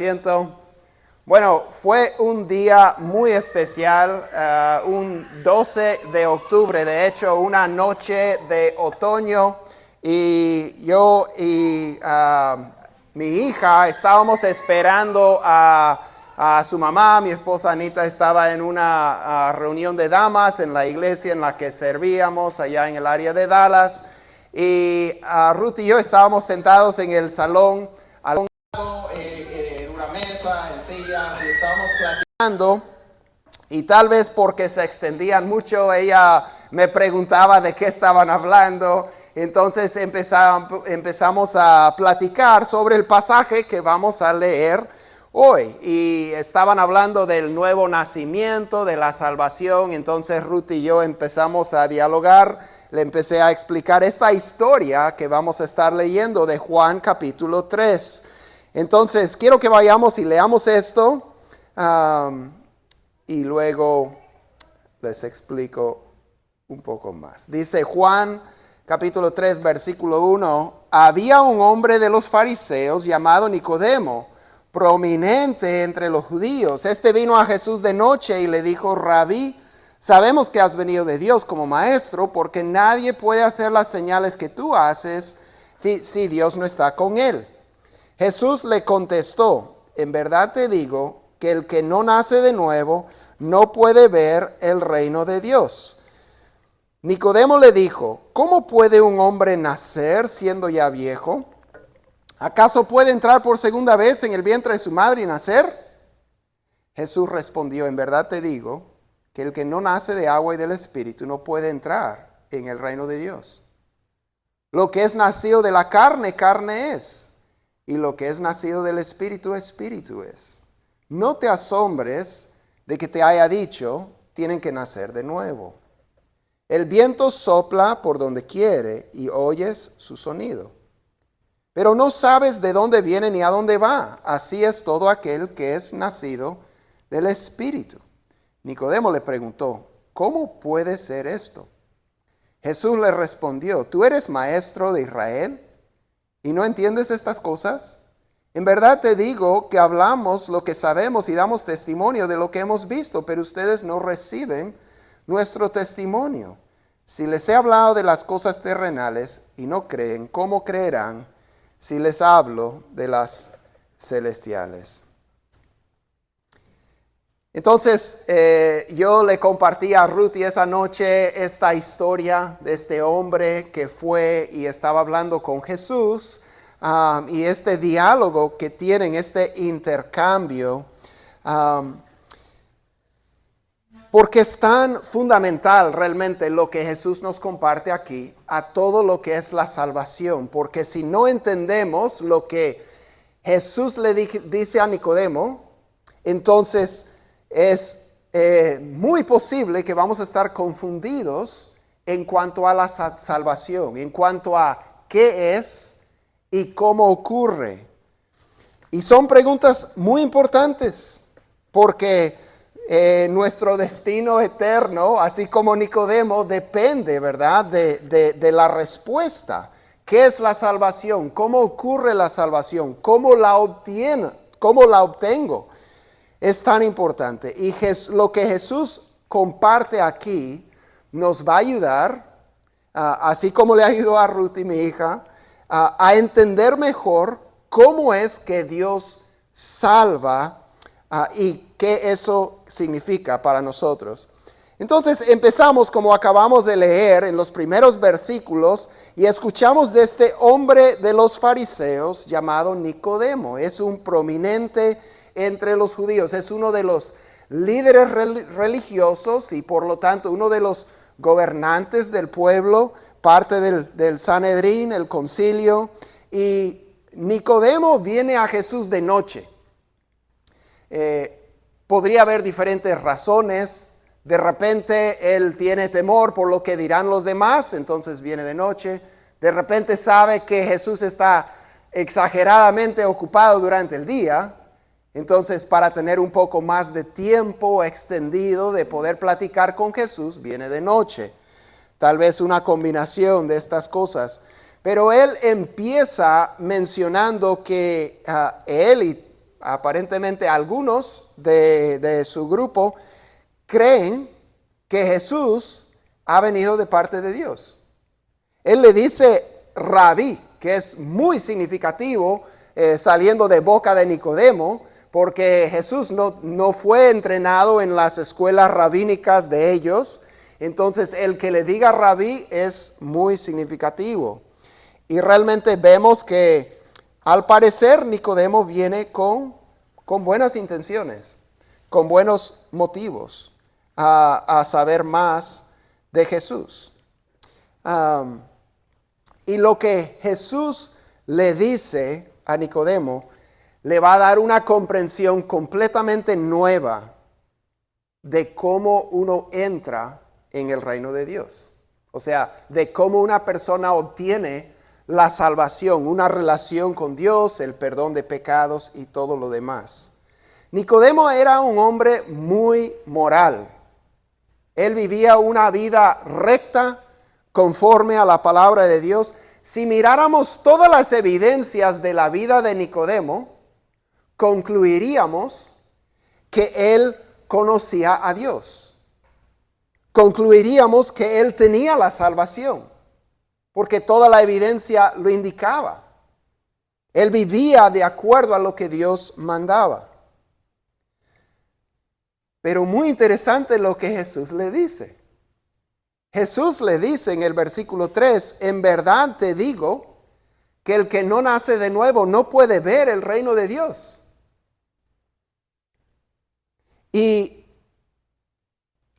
Siento. Bueno, fue un día muy especial, un 12 de octubre, de hecho, una noche de otoño, y yo y mi hija estábamos esperando a su mamá. Mi esposa Anita estaba en una reunión de damas en la iglesia en la que servíamos allá en el área de Dallas, y Ruth y yo estábamos sentados en el salón en una mesa, en sillas, y estábamos platicando, y tal vez porque se extendían mucho, ella me preguntaba de qué estaban hablando. Entonces empezamos a platicar sobre el pasaje que vamos a leer hoy, y estaban hablando del nuevo nacimiento, de la salvación. Entonces Ruth y yo empezamos a dialogar. Le empecé a explicar esta historia que vamos a estar leyendo de Juan capítulo 3. Entonces, quiero que vayamos y leamos esto, y luego les explico un poco más. Dice Juan capítulo 3, versículo 1, había un hombre de los fariseos llamado Nicodemo, prominente entre los judíos. Este vino a Jesús de noche y le dijo: Rabí, sabemos que has venido de Dios como maestro, porque nadie puede hacer las señales que tú haces si Dios no está con él. Jesús le contestó: en verdad te digo que el que no nace de nuevo no puede ver el reino de Dios. Nicodemo le dijo: ¿cómo puede un hombre nacer siendo ya viejo? ¿Acaso puede entrar por segunda vez en el vientre de su madre y nacer? Jesús respondió: en verdad te digo que el que no nace de agua y del Espíritu no puede entrar en el reino de Dios. Lo que es nacido de la carne, carne es. Y lo que es nacido del Espíritu, Espíritu es. No te asombres de que te haya dicho: tienen que nacer de nuevo. El viento sopla por donde quiere y oyes su sonido, pero no sabes de dónde viene ni a dónde va. Así es todo aquel que es nacido del Espíritu. Nicodemo le preguntó: ¿cómo puede ser esto? Jesús le respondió: ¿tú eres maestro de Israel y no entiendes estas cosas? En verdad te digo que hablamos lo que sabemos y damos testimonio de lo que hemos visto, pero ustedes no reciben nuestro testimonio. Si les he hablado de las cosas terrenales y no creen, ¿cómo creerán si les hablo de las celestiales? Entonces yo le compartí a Ruth y esa noche esta historia de este hombre que fue y estaba hablando con Jesús, y este diálogo que tienen, este intercambio, porque es tan fundamental realmente lo que Jesús nos comparte aquí a todo lo que es la salvación. Porque si no entendemos lo que Jesús le dice a Nicodemo, entonces es muy posible que vamos a estar confundidos en cuanto a la salvación, en cuanto a qué es y cómo ocurre. Y son preguntas muy importantes, porque nuestro destino eterno, así como Nicodemo, depende, ¿verdad?, de la respuesta. ¿Qué es la salvación? ¿Cómo ocurre la salvación? ¿Cómo la obtengo? Es tan importante. Y lo que Jesús comparte aquí nos va a ayudar, así como le ayudó a Ruth y mi hija, a entender mejor cómo es que Dios salva y qué eso significa para nosotros. Entonces empezamos, como acabamos de leer, en los primeros versículos, y escuchamos de este hombre de los fariseos llamado Nicodemo. Es un prominente entre los judíos, es uno de los líderes religiosos y por lo tanto uno de los gobernantes del pueblo, parte del Sanedrín, el concilio. Y Nicodemo viene a Jesús de noche. Podría haber diferentes razones. De repente él tiene temor por lo que dirán los demás, entonces viene de noche. De repente sabe que Jesús está exageradamente ocupado durante el día, entonces para tener un poco más de tiempo extendido de poder platicar con Jesús, viene de noche. Tal vez una combinación de estas cosas. Pero él empieza mencionando que él y aparentemente algunos de su grupo, creen que Jesús ha venido de parte de Dios. Él le dice rabí, que es muy significativo, saliendo de boca de Nicodemo, porque Jesús no fue entrenado en las escuelas rabínicas de ellos. Entonces el que le diga rabí es muy significativo. Y realmente vemos que al parecer Nicodemo viene con buenas intenciones, con buenos motivos a saber más de Jesús. Y lo que Jesús le dice a Nicodemo le va a dar una comprensión completamente nueva de cómo uno entra en el reino de Dios. O sea, de cómo una persona obtiene la salvación, una relación con Dios, el perdón de pecados y todo lo demás. Nicodemo era un hombre muy moral. Él vivía una vida recta conforme a la palabra de Dios. Si miráramos todas las evidencias de la vida de Nicodemo, concluiríamos que él conocía a Dios. Concluiríamos que él tenía la salvación, porque toda la evidencia lo indicaba. Él vivía de acuerdo a lo que Dios mandaba. Pero muy interesante lo que Jesús le dice. Jesús le dice en el versículo 3, en verdad te digo que el que no nace de nuevo no puede ver el reino de Dios. Y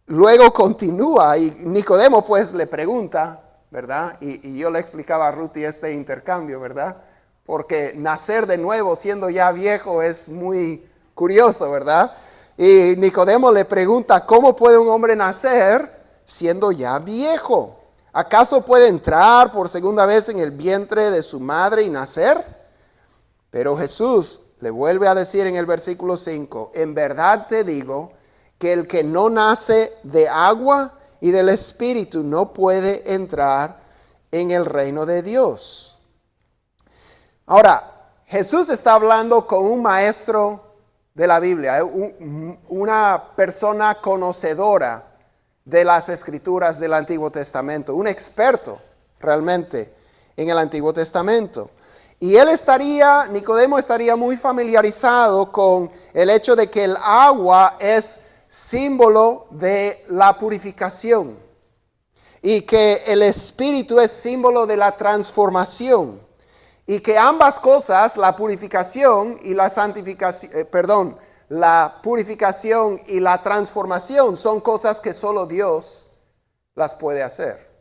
luego continúa y Nicodemo pues le pregunta, ¿verdad? Y yo le explicaba a Ruthie este intercambio, ¿verdad? Porque nacer de nuevo siendo ya viejo es muy curioso, ¿verdad? Y Nicodemo le pregunta, ¿cómo puede un hombre nacer siendo ya viejo? ¿Acaso puede entrar por segunda vez en el vientre de su madre y nacer? Pero Jesús le vuelve a decir en el versículo 5, en verdad te digo que el que no nace de agua y del Espíritu no puede entrar en el reino de Dios. Ahora, Jesús está hablando con un maestro de la Biblia, una persona conocedora de las escrituras del Antiguo Testamento, un experto realmente en el Antiguo Testamento. Y Nicodemo estaría muy familiarizado con el hecho de que el agua es símbolo de la purificación y que el Espíritu es símbolo de la transformación. Y que ambas cosas, la purificación y la santificación, la purificación y la transformación son cosas que solo Dios las puede hacer.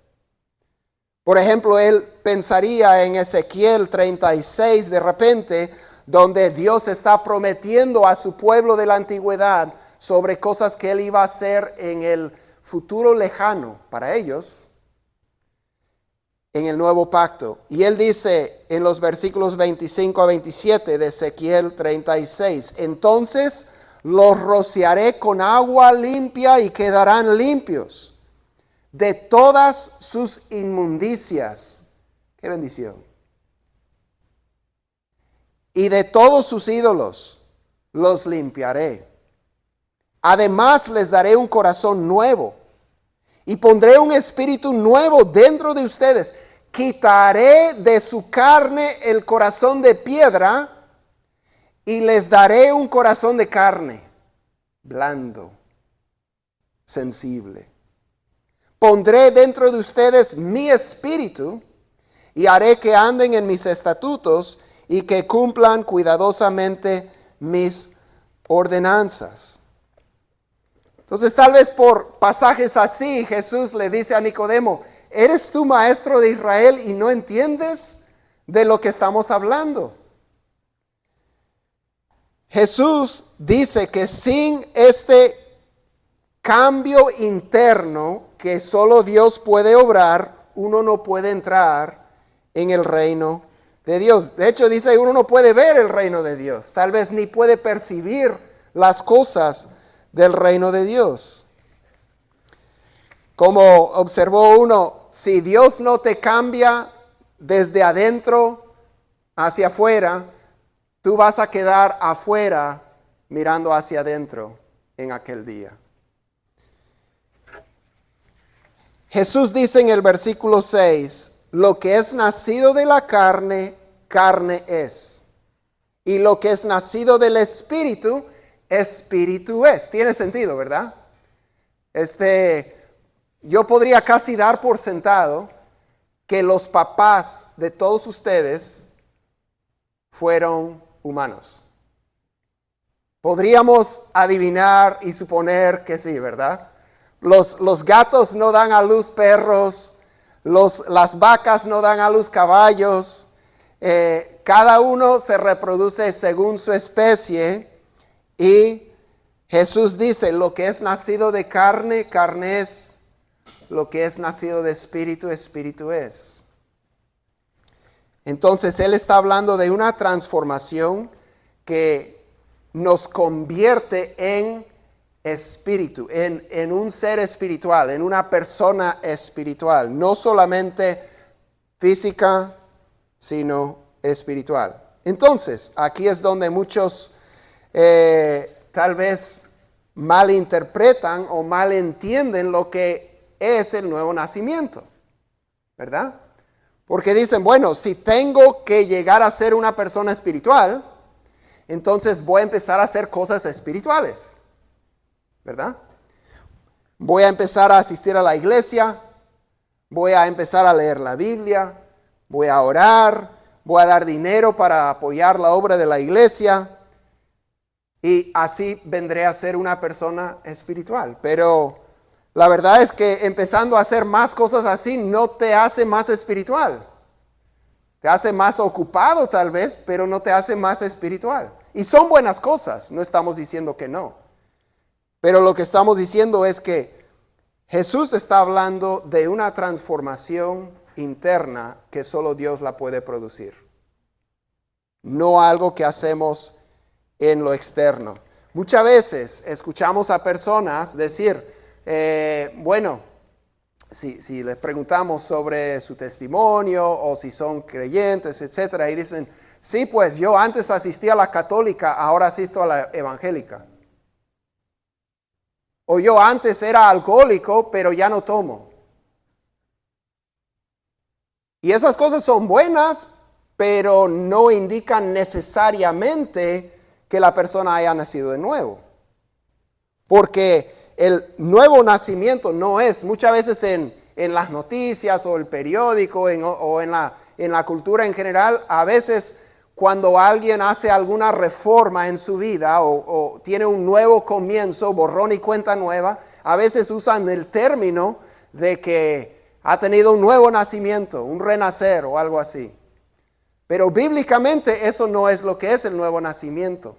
Por ejemplo, él pensaría en Ezequiel 36 de repente, donde Dios está prometiendo a su pueblo de la antigüedad sobre cosas que él iba a hacer en el futuro lejano para ellos, en el nuevo pacto. Y él dice en los versículos 25 a 27 de Ezequiel 36, entonces los rociaré con agua limpia y quedarán limpios de todas sus inmundicias. ¡Qué bendición! Y de todos sus ídolos los limpiaré. Además les daré un corazón nuevo y pondré un espíritu nuevo dentro de ustedes. Quitaré de su carne el corazón de piedra y les daré un corazón de carne, blando, sensible. Pondré dentro de ustedes mi espíritu y haré que anden en mis estatutos y que cumplan cuidadosamente mis ordenanzas. Entonces, tal vez por pasajes así, Jesús le dice a Nicodemo, ¿eres tú maestro de Israel y no entiendes de lo que estamos hablando? Jesús dice que sin este cambio interno que solo Dios puede obrar, uno no puede entrar en el reino de Dios. De hecho, dice, uno no puede ver el reino de Dios. Tal vez ni puede percibir las cosas del reino de Dios. Como observó uno, si Dios no te cambia desde adentro hacia afuera, tú vas a quedar afuera mirando hacia adentro en aquel día. Jesús dice en el versículo 6, lo que es nacido de la carne, carne es. Y lo que es nacido del Espíritu, Espíritu es. Tiene sentido, ¿verdad? Yo podría casi dar por sentado que los papás de todos ustedes fueron humanos. Podríamos adivinar y suponer que sí, ¿verdad? Los gatos no dan a luz perros, las vacas no dan a luz caballos. Cada uno se reproduce según su especie y Jesús dice, lo que es nacido de carne, carne es. Lo que es nacido de espíritu, espíritu es. Entonces Él está hablando de una transformación que nos convierte en espíritu, en un ser espiritual, en una persona espiritual, no solamente física, sino espiritual. Entonces, aquí es donde muchos tal vez malinterpretan o malentienden lo que es el nuevo nacimiento, ¿verdad? Porque dicen, bueno, si tengo que llegar a ser una persona espiritual, entonces voy a empezar a hacer cosas espirituales, ¿verdad? Voy a empezar a asistir a la iglesia, voy a empezar a leer la Biblia, voy a orar, voy a dar dinero para apoyar la obra de la iglesia y así vendré a ser una persona espiritual. Pero la verdad es que empezando a hacer más cosas así no te hace más espiritual. Te hace más ocupado tal vez, pero no te hace más espiritual. Y son buenas cosas, no estamos diciendo que no. Pero lo que estamos diciendo es que Jesús está hablando de una transformación interna que solo Dios la puede producir. No algo que hacemos en lo externo. Muchas veces escuchamos a personas decir, bueno, si les preguntamos sobre su testimonio o si son creyentes, etcétera, y dicen, sí, pues yo antes asistía a la católica, ahora asisto a la evangélica. O yo antes era alcohólico, pero ya no tomo. Y esas cosas son buenas, pero no indican necesariamente que la persona haya nacido de nuevo. Porque el nuevo nacimiento no es, muchas veces en las noticias o el periódico o en la cultura en general, a veces cuando alguien hace alguna reforma en su vida o tiene un nuevo comienzo, borrón y cuenta nueva, a veces usan el término de que ha tenido un nuevo nacimiento, un renacer o algo así. Pero bíblicamente eso no es lo que es el nuevo nacimiento.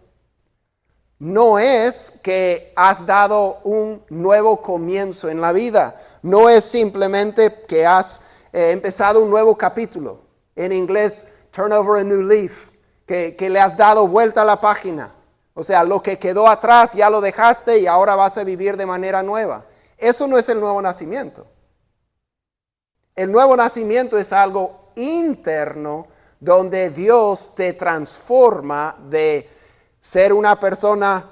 No es que has dado un nuevo comienzo en la vida. No es simplemente que has empezado un nuevo capítulo. En inglés, turn over a new leaf. Que le has dado vuelta a la página. O sea, lo que quedó atrás ya lo dejaste y ahora vas a vivir de manera nueva. Eso no es el nuevo nacimiento. El nuevo nacimiento es algo interno donde Dios te transforma de ser una persona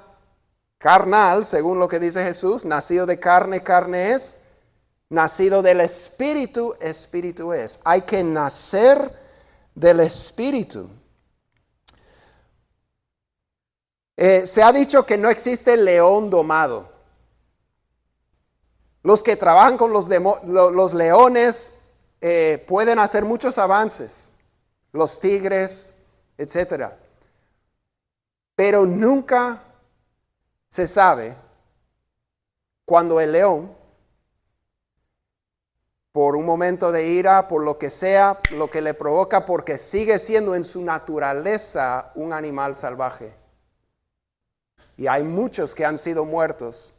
carnal, según lo que dice Jesús, nacido de carne, carne es, nacido del Espíritu, Espíritu es. Hay que nacer del Espíritu. Se ha dicho que no existe león domado. Los que trabajan con los leones pueden hacer muchos avances, los tigres, etc. Pero nunca se sabe cuando el león, por un momento de ira, por lo que sea, lo que le provoca, porque sigue siendo en su naturaleza un animal salvaje. Y hay muchos que han sido muertos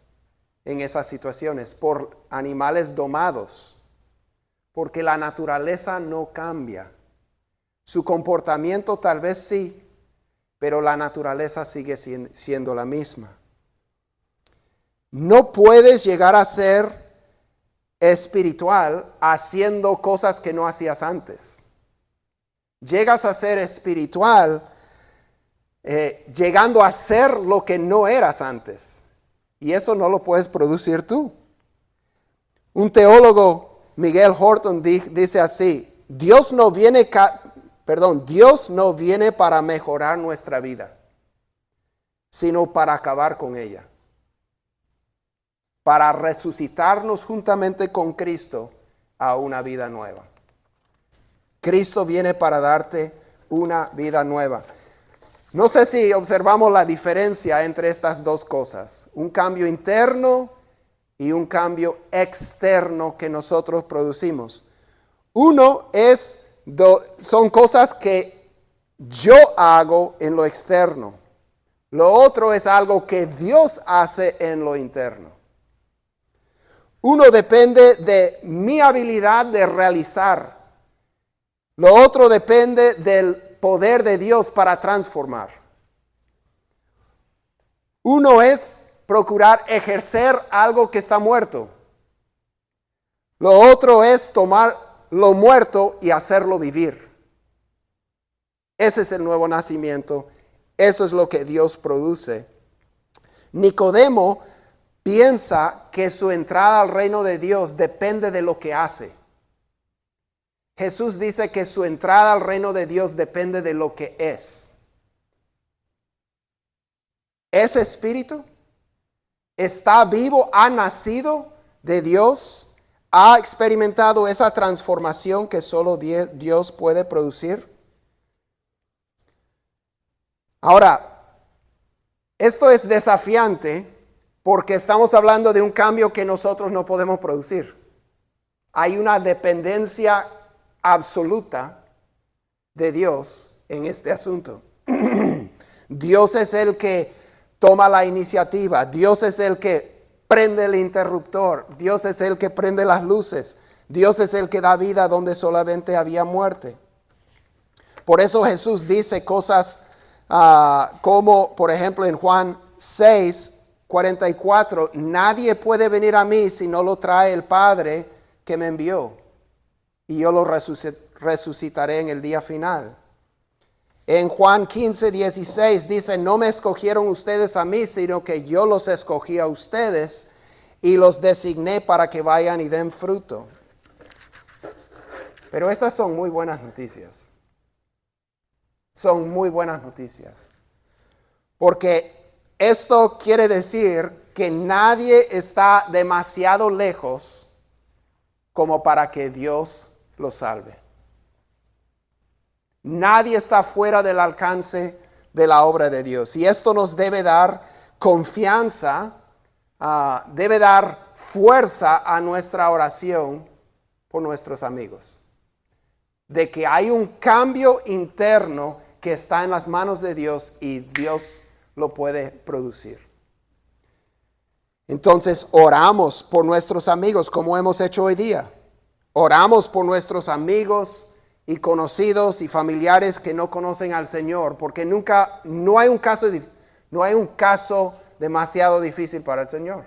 en esas situaciones por animales domados, porque la naturaleza no cambia. Su comportamiento tal vez sí, pero la naturaleza sigue siendo la misma. No puedes llegar a ser espiritual haciendo cosas que no hacías antes. Llegas a ser espiritual llegando a ser lo que no eras antes. Y eso no lo puedes producir tú. Un teólogo, Miguel Horton, dice así: Dios no viene para mejorar nuestra vida, sino para acabar con ella, para resucitarnos juntamente con Cristo a una vida nueva. Cristo viene para darte una vida nueva. No sé si observamos la diferencia entre estas dos cosas: un cambio interno y un cambio externo que nosotros producimos. Uno son cosas que yo hago en lo externo. Lo otro es algo que Dios hace en lo interno. Uno depende de mi habilidad de realizar. Lo otro depende del poder de Dios para transformar. Uno es procurar ejercer algo que está muerto. Lo otro es tomar lo muerto y hacerlo vivir. Ese es el nuevo nacimiento. Eso es lo que Dios produce. Nicodemo piensa que su entrada al reino de Dios depende de lo que hace. Jesús dice que su entrada al reino de Dios depende de lo que es. Ese espíritu está vivo, ha nacido de Dios, ha experimentado esa transformación que solo Dios puede producir. Ahora, esto es desafiante porque estamos hablando de un cambio que nosotros no podemos producir. Hay una dependencia absoluta de Dios en este asunto. Dios es el que toma la iniciativa. Dios es el que prende el interruptor. Dios es el que prende las luces. Dios es el que da vida donde solamente había muerte. Por eso Jesús dice cosas como, por ejemplo, en Juan 6:44, nadie puede venir a mí si no lo trae el Padre que me envió, y yo lo resucitaré en el día final. En Juan 15:16 dice, no me escogieron ustedes a mí, sino que yo los escogí a ustedes y los designé para que vayan y den fruto. Pero estas son muy buenas noticias. Son muy buenas noticias. Porque esto quiere decir que nadie está demasiado lejos como para que Dios lo salve. Nadie está fuera del alcance de la obra de Dios. Y esto nos debe dar confianza, debe dar fuerza a nuestra oración por nuestros amigos. De que hay un cambio interno que está en las manos de Dios y Dios lo puede producir. Entonces oramos por nuestros amigos como hemos hecho hoy día. Oramos por nuestros amigos y conocidos y familiares que no conocen al Señor, porque no hay un caso demasiado difícil para el Señor.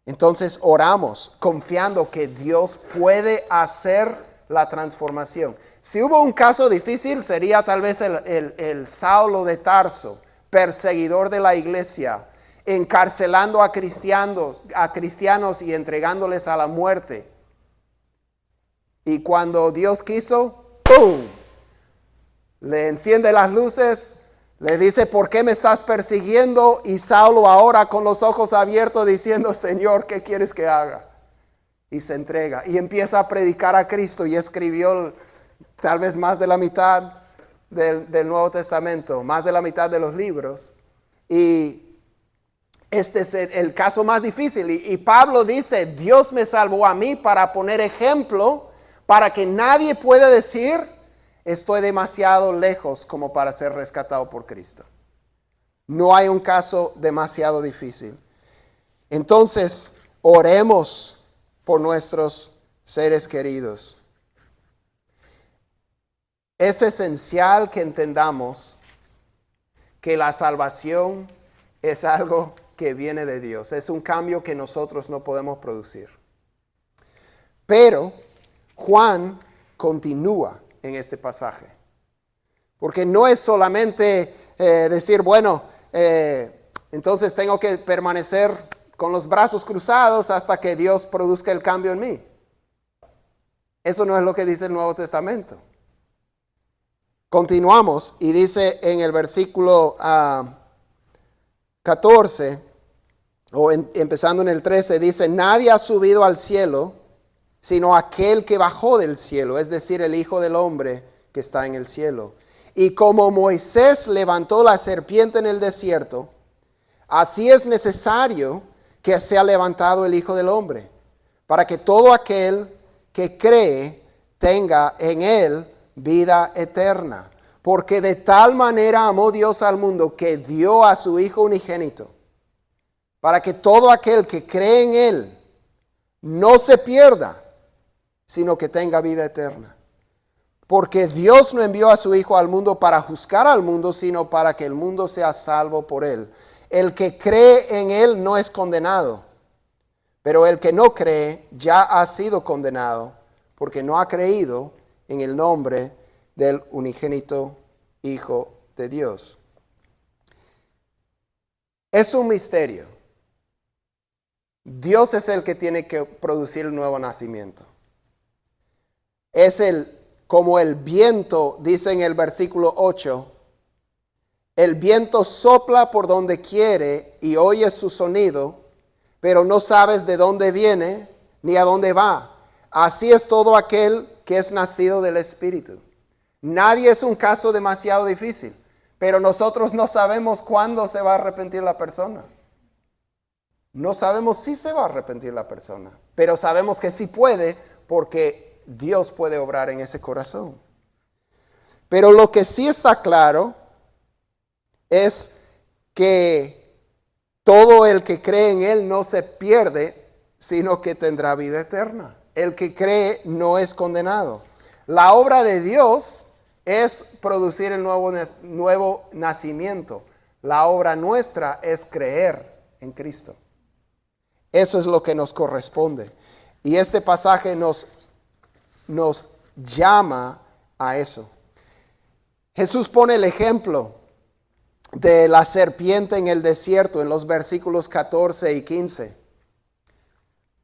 Entonces oramos confiando que Dios puede hacer la transformación. Si hubo un caso difícil, sería tal vez el Saulo de Tarso, perseguidor de la iglesia, encarcelando a cristianos y entregándoles a la muerte. Y cuando Dios quiso, ¡pum!, le enciende las luces, le dice, ¿por qué me estás persiguiendo? Y Saulo ahora con los ojos abiertos diciendo, Señor, ¿qué quieres que haga? Y se entrega y empieza a predicar a Cristo y escribió tal vez más de la mitad del Nuevo Testamento, más de la mitad de los libros. Y este es el caso más difícil. Y Pablo dice, Dios me salvó a mí para poner ejemplo, para que nadie pueda decir, estoy demasiado lejos como para ser rescatado por Cristo. No hay un caso demasiado difícil. Entonces, oremos por nuestros seres queridos. Es esencial que entendamos que la salvación es algo que viene de Dios. Es un cambio que nosotros no podemos producir. Pero Juan continúa en este pasaje. Porque no es solamente decir, bueno, entonces tengo que permanecer con los brazos cruzados hasta que Dios produzca el cambio en mí. Eso no es lo que dice el Nuevo Testamento. Continuamos y dice en el versículo 14, o empezando en el 13, dice, nadie ha subido al cielo, sino aquel que bajó del cielo, es decir, el Hijo del Hombre que está en el cielo. Y como Moisés levantó la serpiente en el desierto, así es necesario que sea levantado el Hijo del Hombre, para que todo aquel que cree tenga en él vida eterna. Porque de tal manera amó Dios al mundo que dio a su Hijo unigénito, para que todo aquel que cree en él no se pierda, sino que tenga vida eterna. Porque Dios no envió a su Hijo al mundo para juzgar al mundo, sino para que el mundo sea salvo por él. El que cree en él no es condenado, pero el que no cree ya ha sido condenado, porque no ha creído en el nombre del unigénito Hijo de Dios. Es un misterio. Dios es el que tiene que producir el nuevo nacimiento. Es como el viento, dice en el versículo 8, el viento sopla por donde quiere y oyes su sonido, pero no sabes de dónde viene ni a dónde va. Así es todo aquel que es nacido del Espíritu. Nadie es un caso demasiado difícil, pero nosotros no sabemos cuándo se va a arrepentir la persona. No sabemos si se va a arrepentir la persona, pero sabemos que sí puede, porque Dios puede obrar en ese corazón. Pero lo que sí está claro es que todo el que cree en él no se pierde, sino que tendrá vida eterna. El que cree no es condenado. La obra de Dios es producir el nuevo nacimiento. La obra nuestra es creer en Cristo. Eso es lo que nos corresponde. Y este pasaje nos llama a eso. Jesús pone el ejemplo de la serpiente en el desierto en los versículos 14 y 15.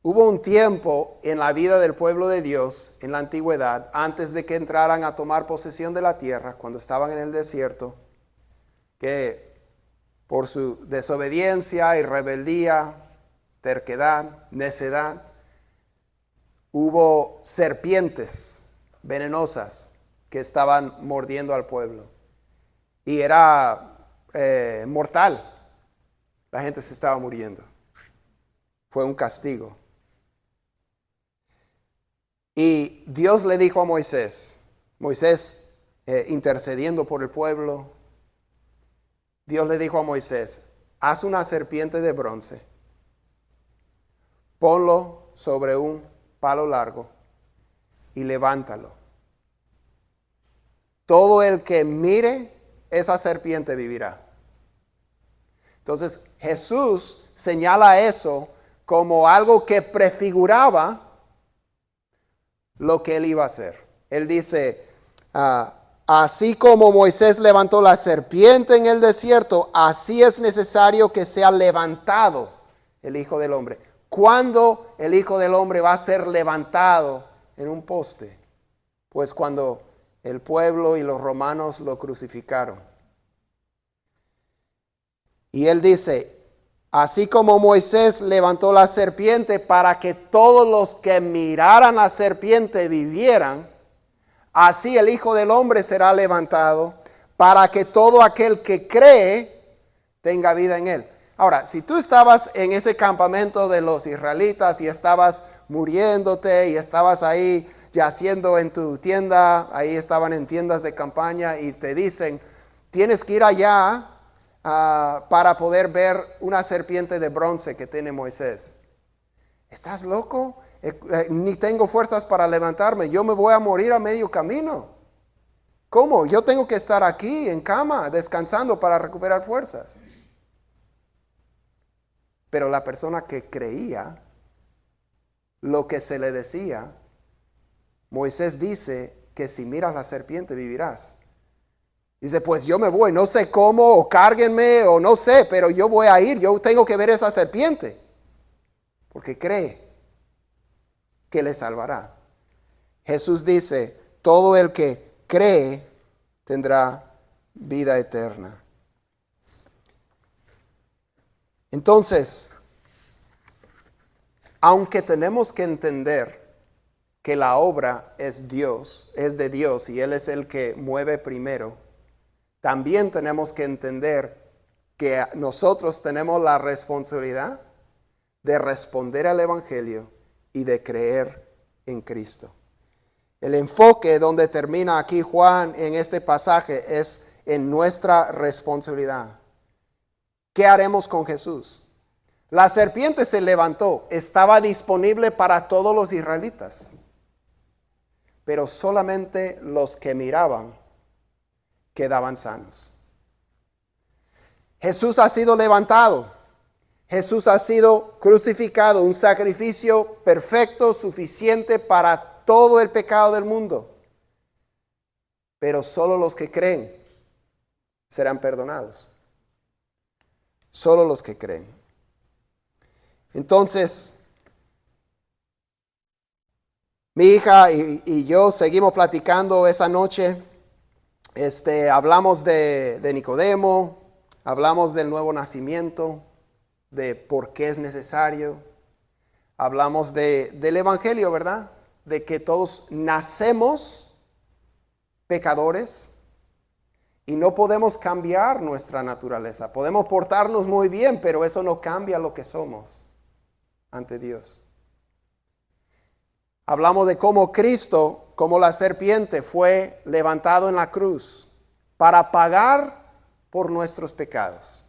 Hubo un tiempo en la vida del pueblo de Dios en la antigüedad, antes de que entraran a tomar posesión de la tierra, cuando estaban en el desierto, que por su desobediencia y rebeldía, terquedad, necedad, hubo serpientes venenosas que estaban mordiendo al pueblo. Y era mortal. La gente se estaba muriendo. Fue un castigo. Y Dios le dijo a Moisés intercediendo por el pueblo, Dios le dijo a Moisés, haz una serpiente de bronce, ponlo sobre un palo largo y levántalo. Todo el que mire esa serpiente vivirá. Entonces Jesús señala eso como algo que prefiguraba lo que él iba a hacer. Él dice, así como Moisés levantó la serpiente en el desierto, así es necesario que sea levantado el Hijo del Hombre. ¿Cuándo el Hijo del Hombre va a ser levantado en un poste? Pues cuando el pueblo y los romanos lo crucificaron. Y él dice, así como Moisés levantó la serpiente para que todos los que miraran la serpiente vivieran, así el Hijo del Hombre será levantado para que todo aquel que cree tenga vida en él. Ahora, si tú estabas en ese campamento de los israelitas y estabas muriéndote y estabas ahí yaciendo en tu tienda, ahí estaban en tiendas de campaña y te dicen, tienes que ir allá para poder ver una serpiente de bronce que tiene Moisés. ¿Estás loco? Ni tengo fuerzas para levantarme, yo me voy a morir a medio camino. ¿Cómo? Yo tengo que estar aquí en cama, descansando para recuperar fuerzas. Pero la persona que creía lo que se le decía, Moisés dice que si miras la serpiente vivirás. Dice, pues yo me voy, no sé cómo, o cárguenme, o no sé, pero yo voy a ir, yo tengo que ver esa serpiente. Porque cree que le salvará. Jesús dice, todo el que cree tendrá vida eterna. Entonces, aunque tenemos que entender que la obra es de Dios y Él es el que mueve primero, también tenemos que entender que nosotros tenemos la responsabilidad de responder al Evangelio y de creer en Cristo. El enfoque donde termina aquí Juan en este pasaje es en nuestra responsabilidad. ¿Qué haremos con Jesús? La serpiente se levantó, estaba disponible para todos los israelitas, pero solamente los que miraban quedaban sanos. Jesús ha sido levantado, Jesús ha sido crucificado, un sacrificio perfecto, suficiente para todo el pecado del mundo, pero solo los que creen serán perdonados. Solo los que creen. Entonces, mi hija y yo seguimos platicando esa noche. Hablamos de Nicodemo, hablamos del nuevo nacimiento, de por qué es necesario. Hablamos del Evangelio, ¿verdad? De que todos nacemos pecadores. Y no podemos cambiar nuestra naturaleza. Podemos portarnos muy bien, pero eso no cambia lo que somos ante Dios. Hablamos de cómo Cristo, como la serpiente, fue levantado en la cruz para pagar por nuestros pecados.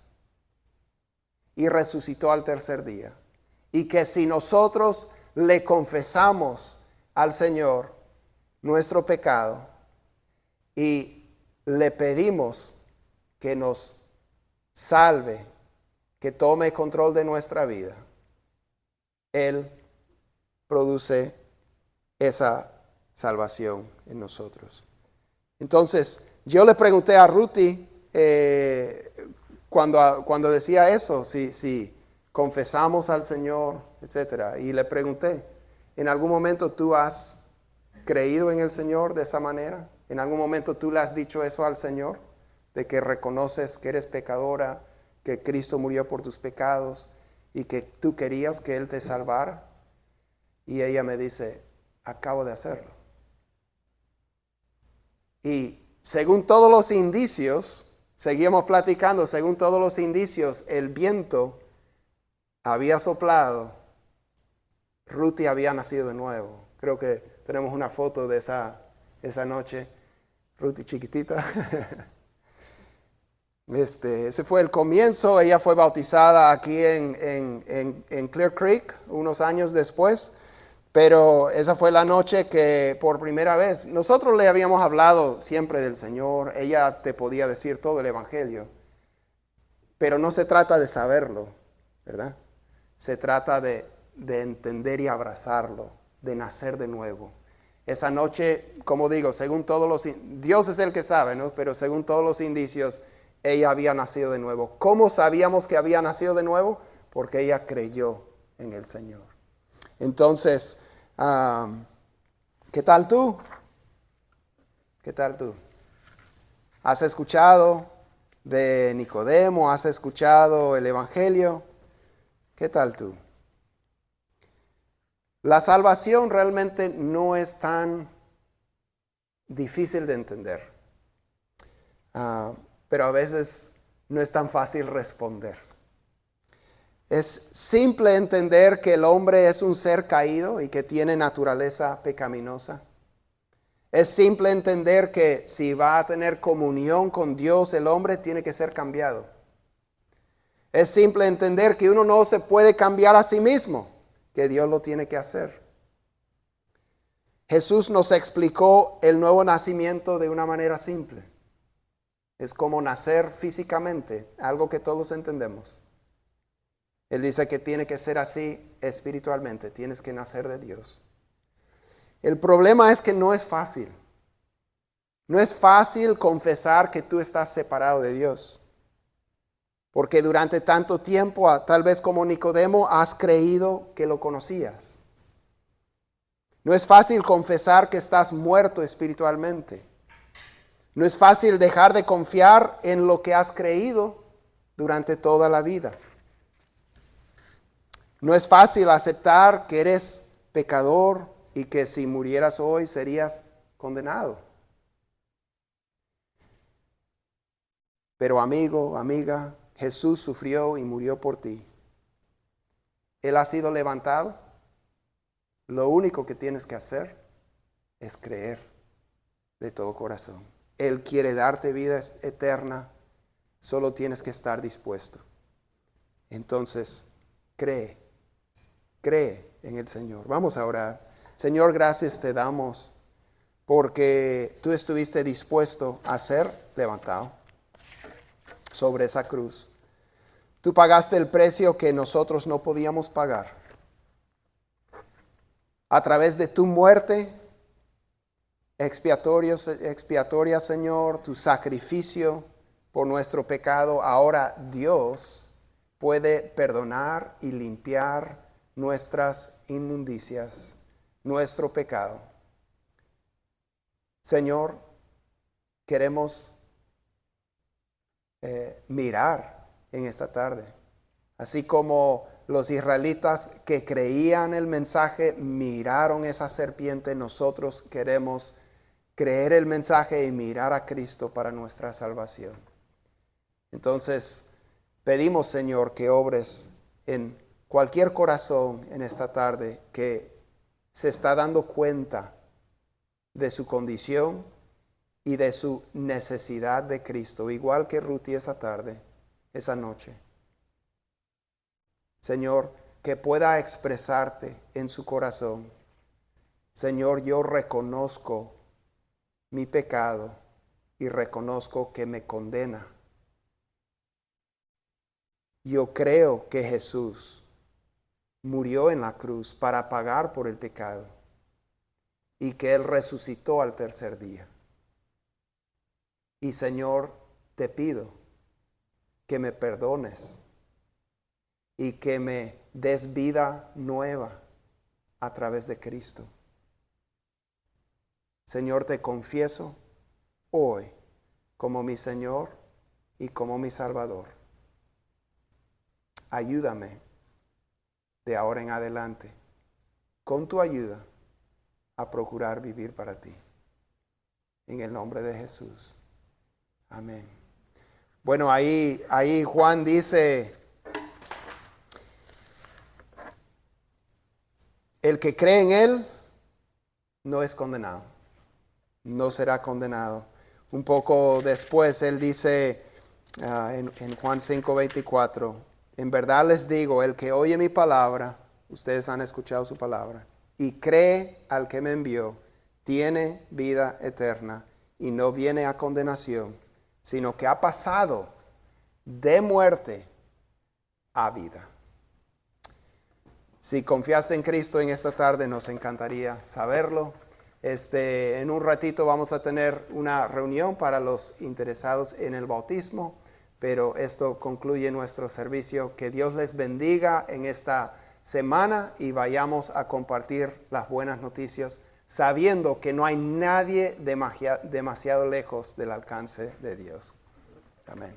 Y resucitó al tercer día. Y que si nosotros le confesamos al Señor nuestro pecado y le pedimos que nos salve, que tome control de nuestra vida, Él produce esa salvación en nosotros. Entonces, yo le pregunté a Ruthie cuando decía eso, si confesamos al Señor, etc. Y le pregunté, ¿en algún momento tú has creído en el Señor de esa manera? ¿En algún momento tú le has dicho eso al Señor? De que reconoces que eres pecadora, que Cristo murió por tus pecados y que tú querías que Él te salvara. Y ella me dice, acabo de hacerlo. Y según todos los indicios, seguimos platicando, según todos los indicios, el viento había soplado. Ruthie había nacido de nuevo. Creo que tenemos una foto de esa noche. Ruthie chiquitita. Ese fue el comienzo. Ella fue bautizada aquí en Clear Creek unos años después. Pero esa fue la noche que por primera vez, nosotros le habíamos hablado siempre del Señor. Ella te podía decir todo el Evangelio. Pero no se trata de saberlo, ¿verdad? Se trata de entender y abrazarlo, de nacer de nuevo. Esa noche, como digo, según todos los... Dios es el que sabe, ¿no? Pero según todos los indicios, ella había nacido de nuevo. ¿Cómo sabíamos que había nacido de nuevo? Porque ella creyó en el Señor. Entonces, ¿qué tal tú? ¿Qué tal tú? ¿Has escuchado de Nicodemo? ¿Has escuchado el Evangelio? ¿Qué tal tú? La salvación realmente no es tan difícil de entender, pero a veces no es tan fácil responder. Es simple entender que el hombre es un ser caído y que tiene naturaleza pecaminosa. Es simple entender que si va a tener comunión con Dios, el hombre tiene que ser cambiado. Es simple entender que uno no se puede cambiar a sí mismo, que Dios lo tiene que hacer. Jesús nos explicó el nuevo nacimiento de una manera simple. Es como nacer físicamente, algo que todos entendemos. Él dice que tiene que ser así espiritualmente, tienes que nacer de Dios. El problema es que no es fácil. No es fácil confesar que tú estás separado de Dios. Porque durante tanto tiempo, tal vez como Nicodemo, has creído que lo conocías. No es fácil confesar que estás muerto espiritualmente. No es fácil dejar de confiar en lo que has creído durante toda la vida. No es fácil aceptar que eres pecador y que si murieras hoy serías condenado. Pero amigo, amiga, Jesús sufrió y murió por ti. Él ha sido levantado. Lo único que tienes que hacer es creer de todo corazón. Él quiere darte vida eterna. Solo tienes que estar dispuesto. Entonces, cree en el Señor. Vamos a orar. Señor, gracias te damos porque tú estuviste dispuesto a ser levantado sobre esa cruz. Tú pagaste el precio que nosotros no podíamos pagar. A través de tu muerte expiatoria, Señor, tu sacrificio por nuestro pecado, ahora Dios puede perdonar y limpiar nuestras inmundicias, nuestro pecado. Señor, queremos mirar en esta tarde, así como los israelitas que creían el mensaje miraron esa serpiente, nosotros queremos creer el mensaje y mirar a Cristo para nuestra salvación. Entonces, pedimos, Señor, que obres en cualquier corazón en esta tarde que se está dando cuenta de su condición y de su necesidad de Cristo, igual que Ruthie esa tarde, esa noche. Señor, que pueda expresarte en su corazón. Señor, yo reconozco mi pecado y reconozco que me condena. Yo creo que Jesús murió en la cruz para pagar por el pecado y que Él resucitó al tercer día. Y Señor, te pido que me perdones y que me des vida nueva a través de Cristo. Señor, te confieso hoy como mi Señor y como mi Salvador. Ayúdame de ahora en adelante, con tu ayuda, a procurar vivir para ti. En el nombre de Jesús. Amén. Bueno, ahí Juan dice, el que cree en Él no es condenado, no será condenado. Un poco después Él dice en Juan 5:24, en verdad les digo, el que oye mi palabra, ustedes han escuchado su palabra, y cree al que me envió, tiene vida eterna y no viene a condenación, sino que ha pasado de muerte a vida. Si confiaste en Cristo en esta tarde, nos encantaría saberlo. En un ratito vamos a tener una reunión para los interesados en el bautismo, pero esto concluye nuestro servicio. Que Dios les bendiga en esta semana y vayamos a compartir las buenas noticias, sabiendo que no hay nadie demasiado lejos del alcance de Dios. Amén.